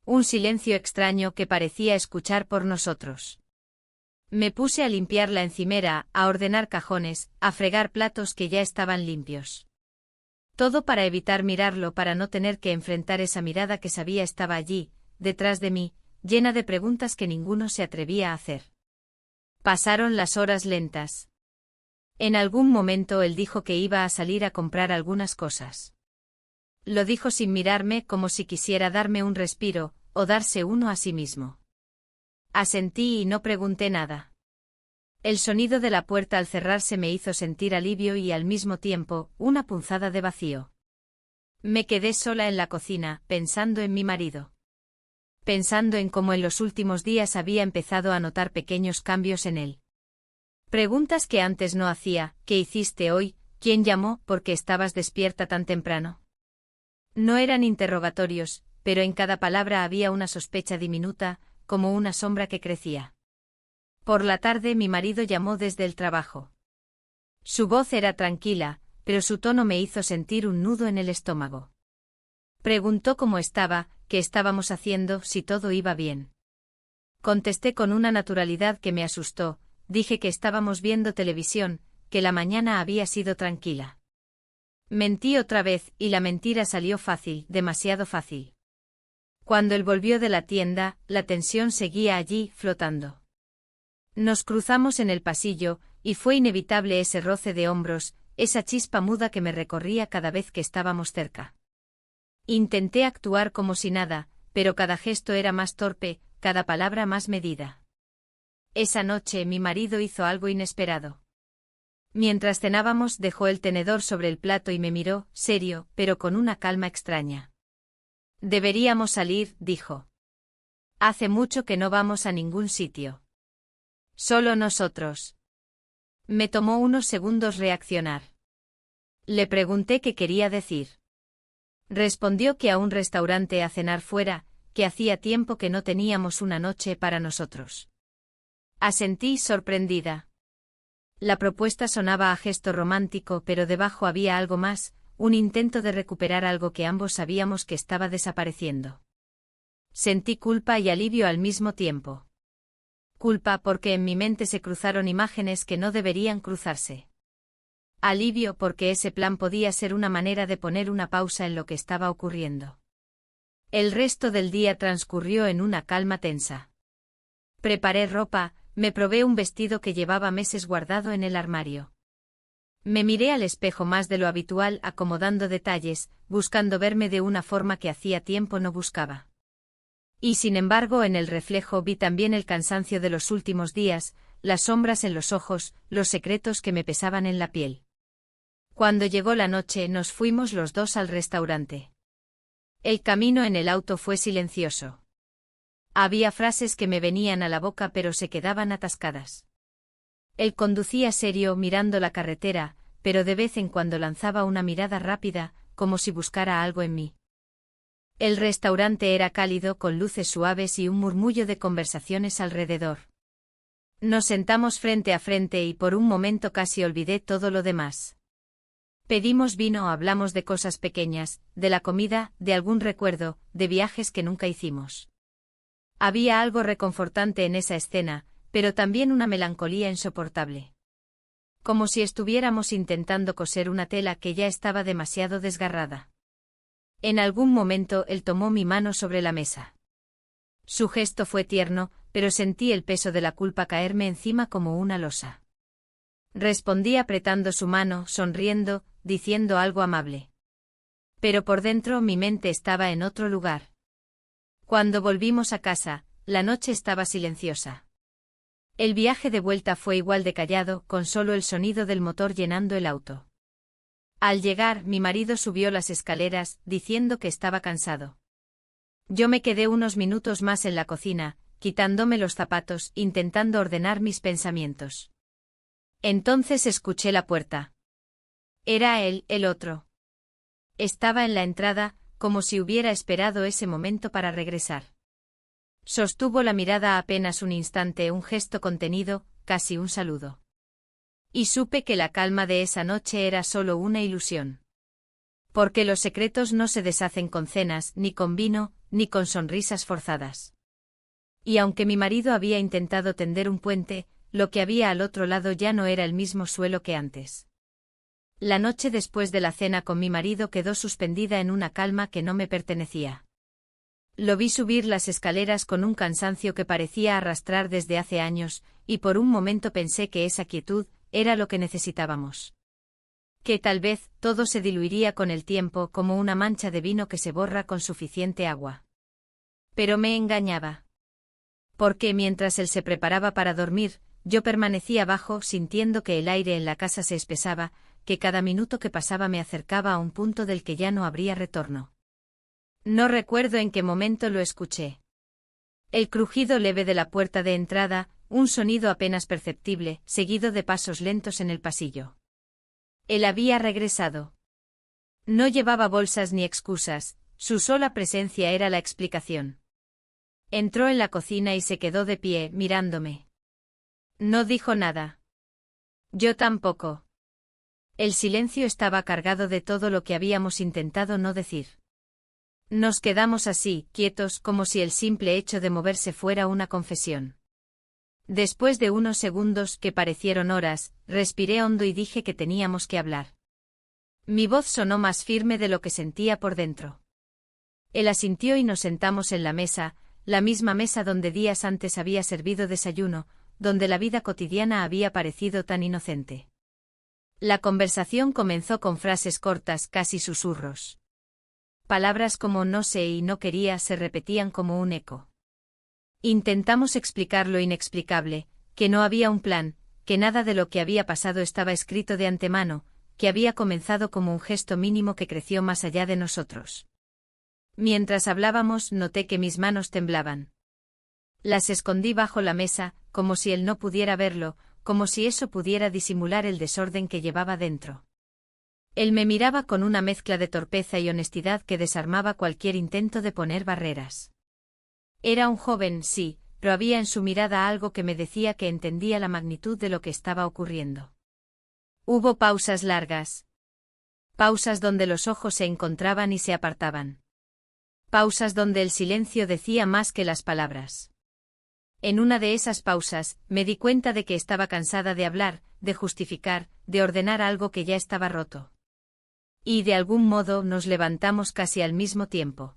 A: Un silencio extraño que parecía escuchar por nosotros. Me puse a limpiar la encimera, a ordenar cajones, a fregar platos que ya estaban limpios. Todo para evitar mirarlo, para no tener que enfrentar esa mirada que sabía estaba allí, detrás de mí, llena de preguntas que ninguno se atrevía a hacer. Pasaron las horas lentas. En algún momento él dijo que iba a salir a comprar algunas cosas. Lo dijo sin mirarme, como si quisiera darme un respiro, o darse uno a sí mismo. Asentí y no pregunté nada. El sonido de la puerta al cerrarse me hizo sentir alivio y al mismo tiempo, una punzada de vacío. Me quedé sola en la cocina, pensando en mi marido. Pensando en cómo en los últimos días había empezado a notar pequeños cambios en él. Preguntas que antes no hacía: ¿qué hiciste hoy? ¿Quién llamó? ¿Por qué estabas despierta tan temprano? No eran interrogatorios, pero en cada palabra había una sospecha diminuta, como una sombra que crecía. Por la tarde mi marido llamó desde el trabajo. Su voz era tranquila, pero su tono me hizo sentir un nudo en el estómago. Preguntó cómo estaba, qué estábamos haciendo, si todo iba bien. Contesté con una naturalidad que me asustó, dije que estábamos viendo televisión, que la mañana había sido tranquila. Mentí otra vez, y la mentira salió fácil, demasiado fácil. Cuando él volvió de la tienda, la tensión seguía allí, flotando. Nos cruzamos en el pasillo, y fue inevitable ese roce de hombros, esa chispa muda que me recorría cada vez que estábamos cerca. Intenté actuar como si nada, pero cada gesto era más torpe, cada palabra más medida. Esa noche mi marido hizo algo inesperado. Mientras cenábamos dejó el tenedor sobre el plato y me miró, serio, pero con una calma extraña. Deberíamos salir, dijo. Hace mucho que no vamos a ningún sitio. Solo nosotros. Me tomó unos segundos reaccionar. Le pregunté qué quería decir. Respondió que a un restaurante a cenar fuera, que hacía tiempo que no teníamos una noche para nosotros. Asentí sorprendida. La propuesta sonaba a gesto romántico, pero debajo había algo más, un intento de recuperar algo que ambos sabíamos que estaba desapareciendo. Sentí culpa y alivio al mismo tiempo. Culpa porque en mi mente se cruzaron imágenes que no deberían cruzarse. Alivio porque ese plan podía ser una manera de poner una pausa en lo que estaba ocurriendo. El resto del día transcurrió en una calma tensa. Preparé ropa, me probé un vestido que llevaba meses guardado en el armario. Me miré al espejo más de lo habitual, acomodando detalles, buscando verme de una forma que hacía tiempo no buscaba. Y sin embargo en el reflejo vi también el cansancio de los últimos días, las sombras en los ojos, los secretos que me pesaban en la piel. Cuando llegó la noche nos fuimos los dos al restaurante. El camino en el auto fue silencioso. Había frases que me venían a la boca pero se quedaban atascadas. Él conducía serio mirando la carretera, pero de vez en cuando lanzaba una mirada rápida, como si buscara algo en mí. El restaurante era cálido con luces suaves y un murmullo de conversaciones alrededor. Nos sentamos frente a frente y por un momento casi olvidé todo lo demás. Pedimos vino, hablamos de cosas pequeñas, de la comida, de algún recuerdo, de viajes que nunca hicimos. Había algo reconfortante en esa escena, pero también una melancolía insoportable. Como si estuviéramos intentando coser una tela que ya estaba demasiado desgarrada. En algún momento él tomó mi mano sobre la mesa. Su gesto fue tierno, pero sentí el peso de la culpa caerme encima como una losa. Respondí apretando su mano, sonriendo, diciendo algo amable. Pero por dentro mi mente estaba en otro lugar. Cuando volvimos a casa, la noche estaba silenciosa. El viaje de vuelta fue igual de callado, con solo el sonido del motor llenando el auto. Al llegar, mi marido subió las escaleras, diciendo que estaba cansado. Yo me quedé unos minutos más en la cocina, quitándome los zapatos, intentando ordenar mis pensamientos. Entonces escuché la puerta. Era él, el otro. Estaba en la entrada, como si hubiera esperado ese momento para regresar. Sostuvo la mirada apenas un instante, un gesto contenido, casi un saludo. Y supe que la calma de esa noche era solo una ilusión. Porque los secretos no se deshacen con cenas, ni con vino, ni con sonrisas forzadas. Y aunque mi marido había intentado tender un puente, lo que había al otro lado ya no era el mismo suelo que antes. La noche después de la cena con mi marido quedó suspendida en una calma que no me pertenecía. Lo vi subir las escaleras con un cansancio que parecía arrastrar desde hace años, y por un momento pensé que esa quietud era lo que necesitábamos. Que tal vez todo se diluiría con el tiempo como una mancha de vino que se borra con suficiente agua. Pero me engañaba. Porque mientras él se preparaba para dormir, yo permanecía abajo sintiendo que el aire en la casa se espesaba, que cada minuto que pasaba me acercaba a un punto del que ya no habría retorno. No recuerdo en qué momento lo escuché. El crujido leve de la puerta de entrada, un sonido apenas perceptible, seguido de pasos lentos en el pasillo. Él había regresado. No llevaba bolsas ni excusas, su sola presencia era la explicación. Entró en la cocina y se quedó de pie, mirándome. No dijo nada. Yo tampoco. El silencio estaba cargado de todo lo que habíamos intentado no decir. Nos quedamos así, quietos, como si el simple hecho de moverse fuera una confesión. Después de unos segundos que parecieron horas, respiré hondo y dije que teníamos que hablar. Mi voz sonó más firme de lo que sentía por dentro. Él asintió y nos sentamos en la mesa, la misma mesa donde días antes había servido desayuno, donde la vida cotidiana había parecido tan inocente. La conversación comenzó con frases cortas, casi susurros. Palabras como no sé y no quería se repetían como un eco. Intentamos explicar lo inexplicable, que no había un plan, que nada de lo que había pasado estaba escrito de antemano, que había comenzado como un gesto mínimo que creció más allá de nosotros. Mientras hablábamos noté que mis manos temblaban. Las escondí bajo la mesa, como si él no pudiera verlo, como si eso pudiera disimular el desorden que llevaba dentro. Él me miraba con una mezcla de torpeza y honestidad que desarmaba cualquier intento de poner barreras. Era un joven, sí, pero había en su mirada algo que me decía que entendía la magnitud de lo que estaba ocurriendo. Hubo pausas largas. Pausas donde los ojos se encontraban y se apartaban. Pausas donde el silencio decía más que las palabras. En una de esas pausas, me di cuenta de que estaba cansada de hablar, de justificar, de ordenar algo que ya estaba roto. Y de algún modo nos levantamos casi al mismo tiempo.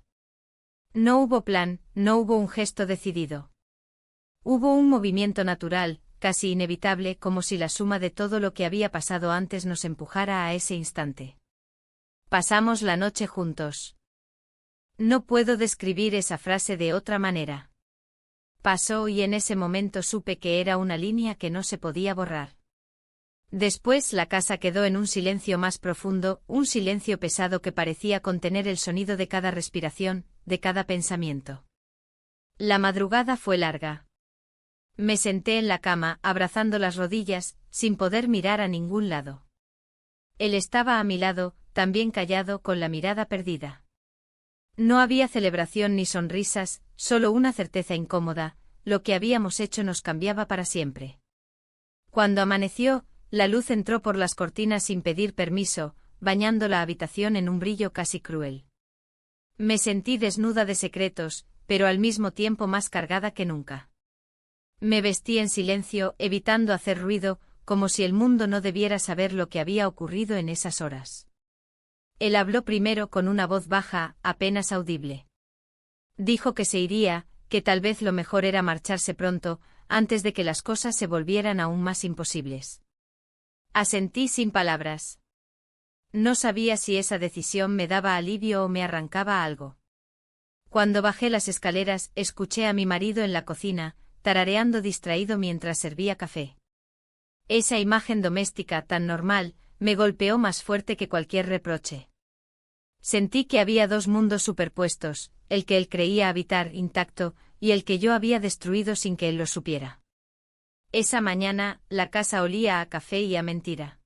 A: No hubo plan, no hubo un gesto decidido. Hubo un movimiento natural, casi inevitable, como si la suma de todo lo que había pasado antes nos empujara a ese instante. Pasamos la noche juntos. No puedo describir esa frase de otra manera. Pasó y en ese momento supe que era una línea que no se podía borrar. Después la casa quedó en un silencio más profundo, un silencio pesado que parecía contener el sonido de cada respiración, de cada pensamiento. La madrugada fue larga. Me senté en la cama, abrazando las rodillas, sin poder mirar a ningún lado. Él estaba a mi lado, también callado, con la mirada perdida. No había celebración ni sonrisas, solo una certeza incómoda, lo que habíamos hecho nos cambiaba para siempre. Cuando amaneció, la luz entró por las cortinas sin pedir permiso, bañando la habitación en un brillo casi cruel. Me sentí desnuda de secretos, pero al mismo tiempo más cargada que nunca. Me vestí en silencio, evitando hacer ruido, como si el mundo no debiera saber lo que había ocurrido en esas horas. Él habló primero con una voz baja, apenas audible. Dijo que se iría, que tal vez lo mejor era marcharse pronto, antes de que las cosas se volvieran aún más imposibles. Asentí sin palabras. No sabía si esa decisión me daba alivio o me arrancaba algo. Cuando bajé las escaleras, escuché a mi marido en la cocina, tarareando distraído mientras servía café. Esa imagen doméstica tan normal, me golpeó más fuerte que cualquier reproche. Sentí que había dos mundos superpuestos, el que él creía habitar intacto, y el que yo había destruido sin que él lo supiera. Esa mañana, la casa olía a café y a mentira.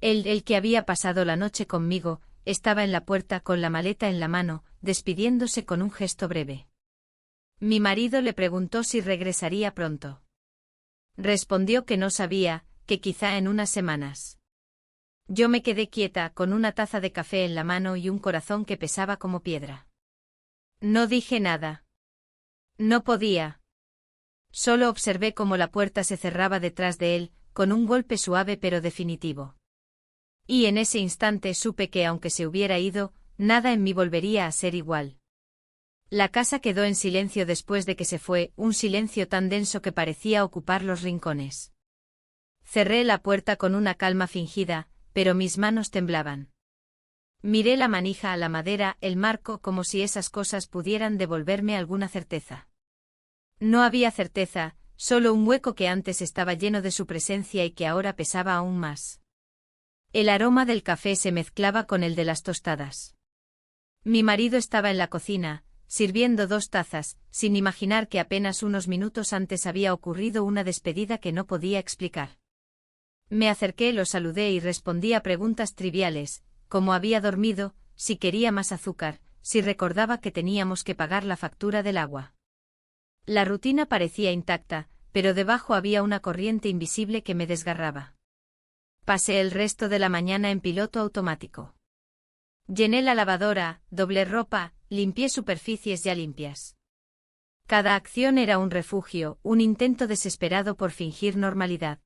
A: El que había pasado la noche conmigo, estaba en la puerta con la maleta en la mano, despidiéndose con un gesto breve. Mi marido le preguntó si regresaría pronto. Respondió que no sabía, que quizá en unas semanas. Yo me quedé quieta, con una taza de café en la mano y un corazón que pesaba como piedra. No dije nada. No podía. Solo observé cómo la puerta se cerraba detrás de él, con un golpe suave pero definitivo. Y en ese instante supe que aunque se hubiera ido, nada en mí volvería a ser igual. La casa quedó en silencio después de que se fue, un silencio tan denso que parecía ocupar los rincones. Cerré la puerta con una calma fingida, pero mis manos temblaban. Miré la manija, la madera, el marco, como si esas cosas pudieran devolverme alguna certeza. No había certeza, solo un hueco que antes estaba lleno de su presencia y que ahora pesaba aún más. El aroma del café se mezclaba con el de las tostadas. Mi marido estaba en la cocina, sirviendo 2 tazas, sin imaginar que apenas unos minutos antes había ocurrido una despedida que no podía explicar. Me acerqué, lo saludé y respondí a preguntas triviales, cómo había dormido, si quería más azúcar, si recordaba que teníamos que pagar la factura del agua. La rutina parecía intacta, pero debajo había una corriente invisible que me desgarraba. Pasé el resto de la mañana en piloto automático. Llené la lavadora, doblé ropa, limpié superficies ya limpias. Cada acción era un refugio, un intento desesperado por fingir normalidad.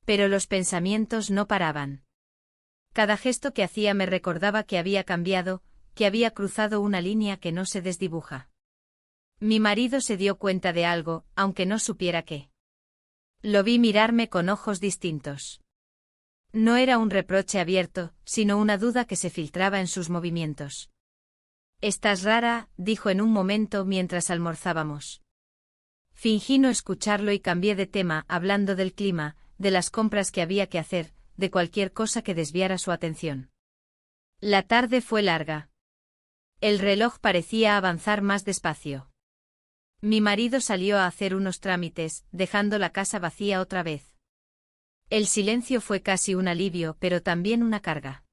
A: Pero los pensamientos no paraban. Cada gesto que hacía me recordaba que había cambiado, que había cruzado una línea que no se desdibuja. Mi marido se dio cuenta de algo, aunque no supiera qué. Lo vi mirarme con ojos distintos. No era un reproche abierto, sino una duda que se filtraba en sus movimientos. «Estás rara», dijo en un momento mientras almorzábamos. Fingí no escucharlo y cambié de tema, hablando del clima, de las compras que había que hacer, de cualquier cosa que desviara su atención. La tarde fue larga. El reloj parecía avanzar más despacio. Mi marido salió a hacer unos trámites, dejando la casa vacía otra vez. El silencio fue casi un alivio, pero también una carga.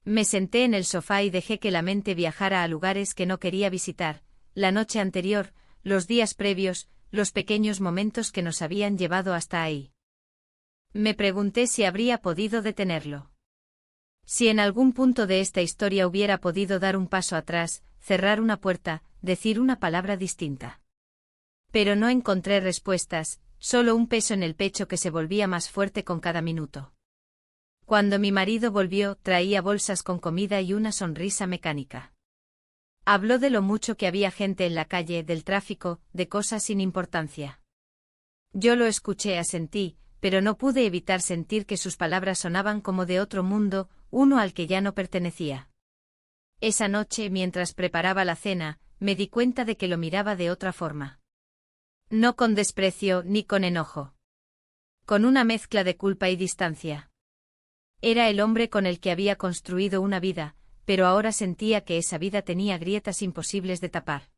A: Me senté en el sofá y dejé que la mente viajara a lugares que no quería visitar, la noche anterior, los días previos, los pequeños momentos que nos habían llevado hasta ahí. Me pregunté si habría podido detenerlo. Si en algún punto de esta historia hubiera podido dar un paso atrás, cerrar una puerta, decir una palabra distinta. Pero no encontré respuestas, solo un peso en el pecho que se volvía más fuerte con cada minuto. Cuando mi marido volvió, traía bolsas con comida y una sonrisa mecánica. Habló de lo mucho que había gente en la calle, del tráfico, de cosas sin importancia. Yo lo escuché, asentí, pero no pude evitar sentir que sus palabras sonaban como de otro mundo, uno al que ya no pertenecía. Esa noche, mientras preparaba la cena, me di cuenta de que lo miraba de otra forma. No con desprecio ni con enojo. Con una mezcla de culpa y distancia. Era el hombre con el que había construido una vida, pero ahora sentía que esa vida tenía grietas imposibles de tapar.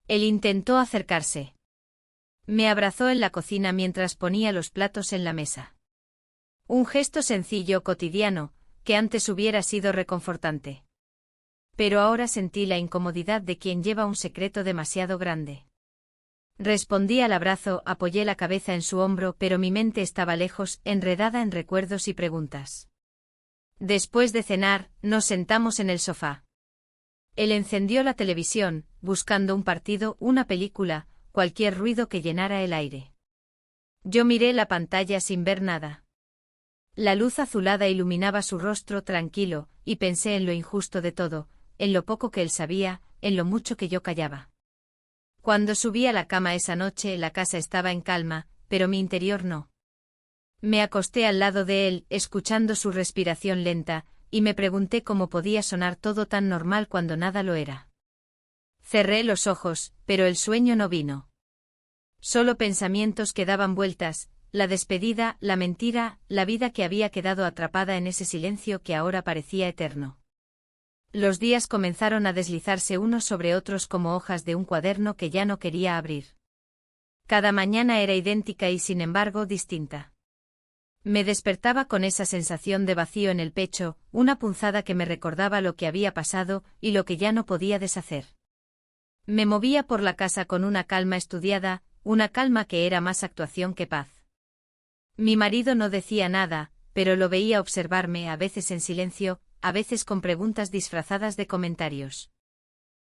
A: Él intentó acercarse. Me abrazó en la cocina mientras ponía los platos en la mesa. Un gesto sencillo, cotidiano, que antes hubiera sido reconfortante. Pero ahora sentí la incomodidad de quien lleva un secreto demasiado grande. Respondí al abrazo, apoyé la cabeza en su hombro, pero mi mente estaba lejos, enredada en recuerdos y preguntas. Después de cenar, nos sentamos en el sofá. Él encendió la televisión, buscando un partido, una película, cualquier ruido que llenara el aire. Yo miré la pantalla sin ver nada. La luz azulada iluminaba su rostro tranquilo, y pensé en lo injusto de todo, en lo poco que él sabía, en lo mucho que yo callaba. Cuando subí a la cama esa noche, la casa estaba en calma, pero mi interior no. Me acosté al lado de él, escuchando su respiración lenta, y me pregunté cómo podía sonar todo tan normal cuando nada lo era. Cerré los ojos, pero el sueño no vino. Solo pensamientos que daban vueltas, la despedida, la mentira, la vida que había quedado atrapada en ese silencio que ahora parecía eterno. Los días comenzaron a deslizarse unos sobre otros como hojas de un cuaderno que ya no quería abrir. Cada mañana era idéntica y sin embargo distinta. Me despertaba con esa sensación de vacío en el pecho, una punzada que me recordaba lo que había pasado y lo que ya no podía deshacer. Me movía por la casa con una calma estudiada, una calma que era más actuación que paz. Mi marido no decía nada, pero lo veía observarme a veces en silencio, a veces con preguntas disfrazadas de comentarios.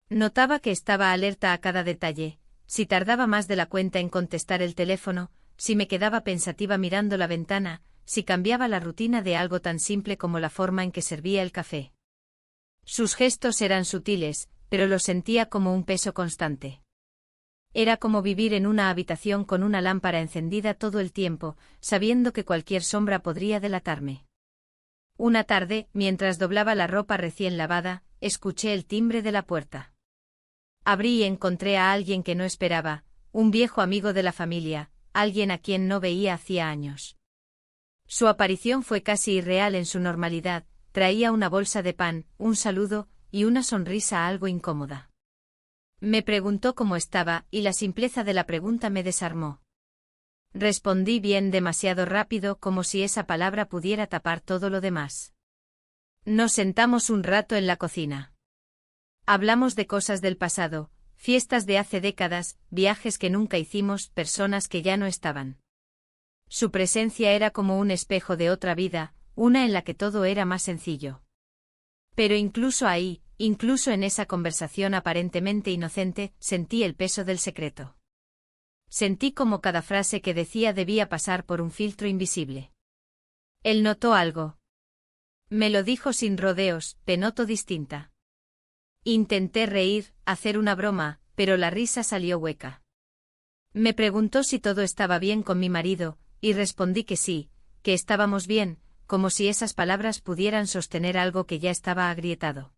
A: Notaba que estaba alerta a cada detalle, si tardaba más de la cuenta en contestar el teléfono, si me quedaba pensativa mirando la ventana, si cambiaba la rutina de algo tan simple como la forma en que servía el café. Sus gestos eran sutiles, pero los sentía como un peso constante. Era como vivir en una habitación con una lámpara encendida todo el tiempo, sabiendo que cualquier sombra podría delatarme. Una tarde, mientras doblaba la ropa recién lavada, escuché el timbre de la puerta. Abrí y encontré a alguien que no esperaba, un viejo amigo de la familia, alguien a quien no veía hacía años. Su aparición fue casi irreal en su normalidad, traía una bolsa de pan, un saludo, y una sonrisa algo incómoda. Me preguntó cómo estaba, y la simpleza de la pregunta me desarmó. Respondí bien demasiado rápido como si esa palabra pudiera tapar todo lo demás. Nos sentamos un rato en la cocina. Hablamos de cosas del pasado, fiestas de hace décadas, viajes que nunca hicimos, personas que ya no estaban. Su presencia era como un espejo de otra vida, una en la que todo era más sencillo. Pero incluso ahí, incluso en esa conversación aparentemente inocente, sentí el peso del secreto. Sentí como cada frase que decía debía pasar por un filtro invisible. Él notó algo. Me lo dijo sin rodeos, te noto distinta. Intenté reír, hacer una broma, pero la risa salió hueca. Me preguntó si todo estaba bien con mi marido, y respondí que sí, que estábamos bien, como si esas palabras pudieran sostener algo que ya estaba agrietado.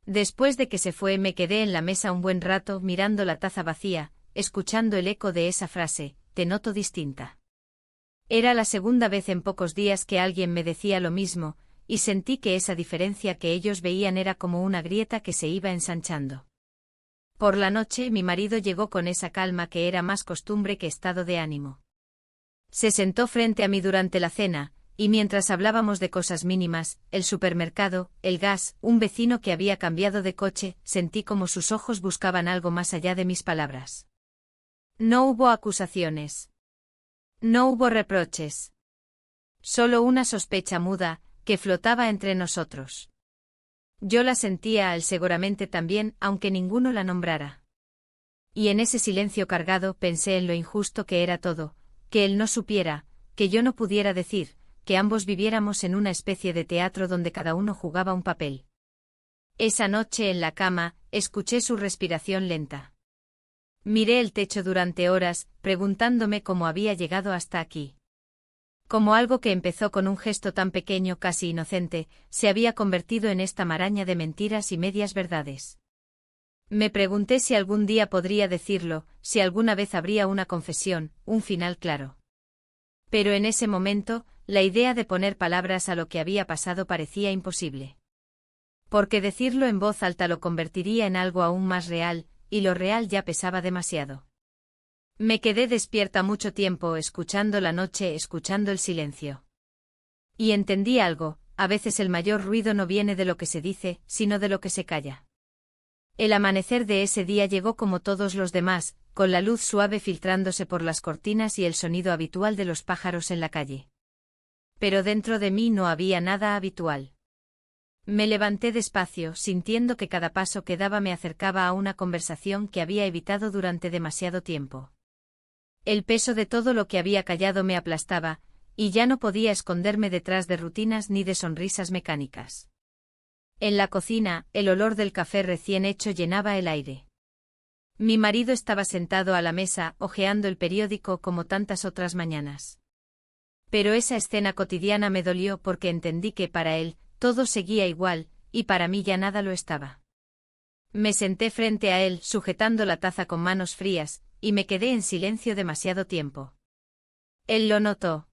A: Después de que se fue me quedé en la mesa un buen rato mirando la taza vacía, escuchando el eco de esa frase, te noto distinta. Era la segunda vez en pocos días que alguien me decía lo mismo, y sentí que esa diferencia que ellos veían era como una grieta que se iba ensanchando. Por la noche mi marido llegó con esa calma que era más costumbre que estado de ánimo. Se sentó frente a mí durante la cena, y mientras hablábamos de cosas mínimas, el supermercado, el gas, un vecino que había cambiado de coche, sentí como sus ojos buscaban algo más allá de mis palabras. No hubo acusaciones. No hubo reproches. Solo una sospecha muda, que flotaba entre nosotros. Yo la sentía a él seguramente también, aunque ninguno la nombrara. Y en ese silencio cargado pensé en lo injusto que era todo, que él no supiera, que yo no pudiera decir, que ambos viviéramos en una especie de teatro donde cada uno jugaba un papel. Esa noche en la cama, escuché su respiración lenta. Miré el techo durante horas, preguntándome cómo había llegado hasta aquí. Como algo que empezó con un gesto tan pequeño, casi inocente, se había convertido en esta maraña de mentiras y medias verdades. Me pregunté si algún día podría decirlo, si alguna vez habría una confesión, un final claro. Pero en ese momento, la idea de poner palabras a lo que había pasado parecía imposible. Porque decirlo en voz alta lo convertiría en algo aún más real, y lo real ya pesaba demasiado. Me quedé despierta mucho tiempo escuchando la noche, escuchando el silencio. Y entendí algo, a veces el mayor ruido no viene de lo que se dice, sino de lo que se calla. El amanecer de ese día llegó como todos los demás, con la luz suave filtrándose por las cortinas y el sonido habitual de los pájaros en la calle. Pero dentro de mí no había nada habitual. Me levanté despacio, sintiendo que cada paso que daba me acercaba a una conversación que había evitado durante demasiado tiempo. El peso de todo lo que había callado me aplastaba, y ya no podía esconderme detrás de rutinas ni de sonrisas mecánicas. En la cocina, el olor del café recién hecho llenaba el aire. Mi marido estaba sentado a la mesa, hojeando el periódico como tantas otras mañanas. Pero esa escena cotidiana me dolió porque entendí que para él, todo seguía igual, y para mí ya nada lo estaba. Me senté frente a él, sujetando la taza con manos frías, y me quedé en silencio demasiado tiempo. Él lo notó.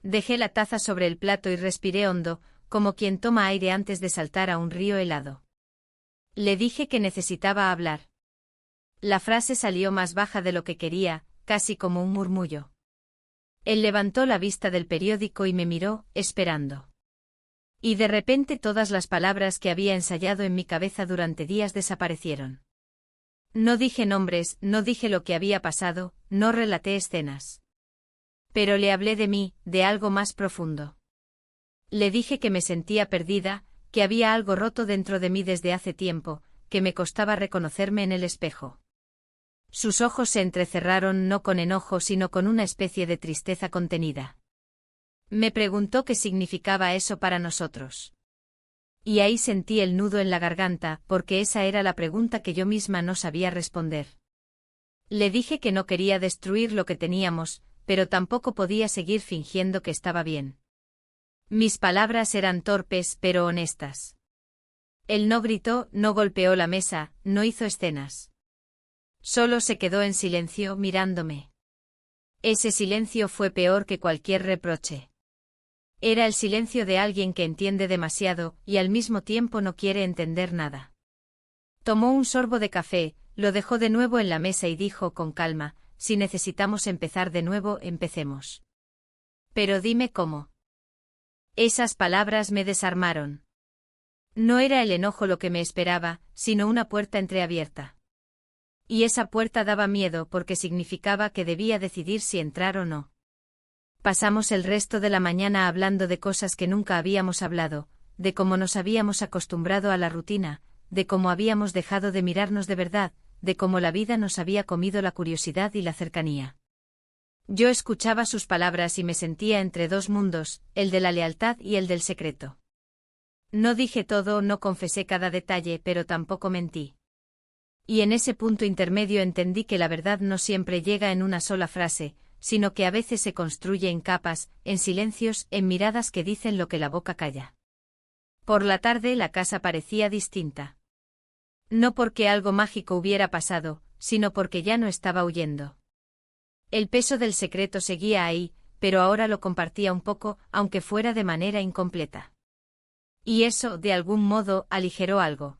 A: Dejé la taza sobre el plato y respiré hondo, como quien toma aire antes de saltar a un río helado. Le dije que necesitaba hablar. La frase salió más baja de lo que quería, casi como un murmullo. Él levantó la vista del periódico y me miró, esperando. Y de repente todas las palabras que había ensayado en mi cabeza durante días desaparecieron. No dije nombres, no dije lo que había pasado, no relaté escenas. Pero le hablé de mí, de algo más profundo. Le dije que me sentía perdida, que había algo roto dentro de mí desde hace tiempo, que me costaba reconocerme en el espejo. Sus ojos se entrecerraron no con enojo sino con una especie de tristeza contenida. Me preguntó qué significaba eso para nosotros. Y ahí sentí el nudo en la garganta, porque esa era la pregunta que yo misma no sabía responder. Le dije que no quería destruir lo que teníamos, pero tampoco podía seguir fingiendo que estaba bien. Mis palabras eran torpes pero honestas. Él no gritó, no golpeó la mesa, no hizo escenas. Solo se quedó en silencio mirándome. Ese silencio fue peor que cualquier reproche. Era el silencio de alguien que entiende demasiado y al mismo tiempo no quiere entender nada. Tomó un sorbo de café, lo dejó de nuevo en la mesa y dijo con calma: si necesitamos empezar de nuevo, empecemos. Pero dime cómo. Esas palabras me desarmaron. No era el enojo lo que me esperaba, sino una puerta entreabierta. Y esa puerta daba miedo porque significaba que debía decidir si entrar o no. Pasamos el resto de la mañana hablando de cosas que nunca habíamos hablado, de cómo nos habíamos acostumbrado a la rutina, de cómo habíamos dejado de mirarnos de verdad, de cómo la vida nos había comido la curiosidad y la cercanía. Yo escuchaba sus palabras y me sentía entre dos mundos, el de la lealtad y el del secreto. No dije todo, no confesé cada detalle, pero tampoco mentí. Y en ese punto intermedio entendí que la verdad no siempre llega en una sola frase, sino que a veces se construye en capas, en silencios, en miradas que dicen lo que la boca calla. Por la tarde la casa parecía distinta. No porque algo mágico hubiera pasado, sino porque ya no estaba huyendo. El peso del secreto seguía ahí, pero ahora lo compartía un poco, aunque fuera de manera incompleta. Y eso, de algún modo, aligeró algo.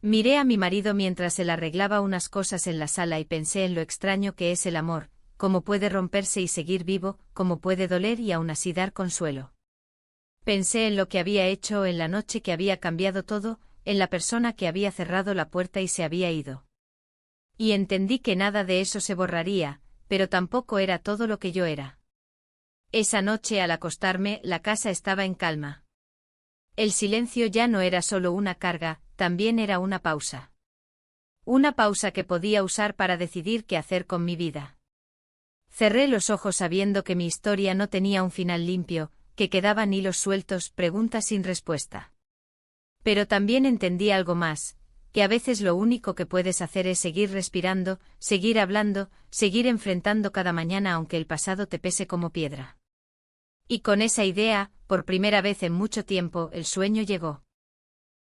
A: Miré a mi marido mientras él arreglaba unas cosas en la sala y pensé en lo extraño que es el amor, cómo puede romperse y seguir vivo, cómo puede doler y aún así dar consuelo. Pensé en lo que había hecho en la noche que había cambiado todo, en la persona que había cerrado la puerta y se había ido. Y entendí que nada de eso se borraría, pero tampoco era todo lo que yo era. Esa noche al acostarme, la casa estaba en calma. El silencio ya no era solo una carga, también era una pausa. Una pausa que podía usar para decidir qué hacer con mi vida. Cerré los ojos sabiendo que mi historia no tenía un final limpio, que quedaban hilos sueltos, preguntas sin respuesta. Pero también entendí algo más, que a veces lo único que puedes hacer es seguir respirando, seguir hablando, seguir enfrentando cada mañana aunque el pasado te pese como piedra. Y con esa idea, por primera vez en mucho tiempo, el sueño llegó.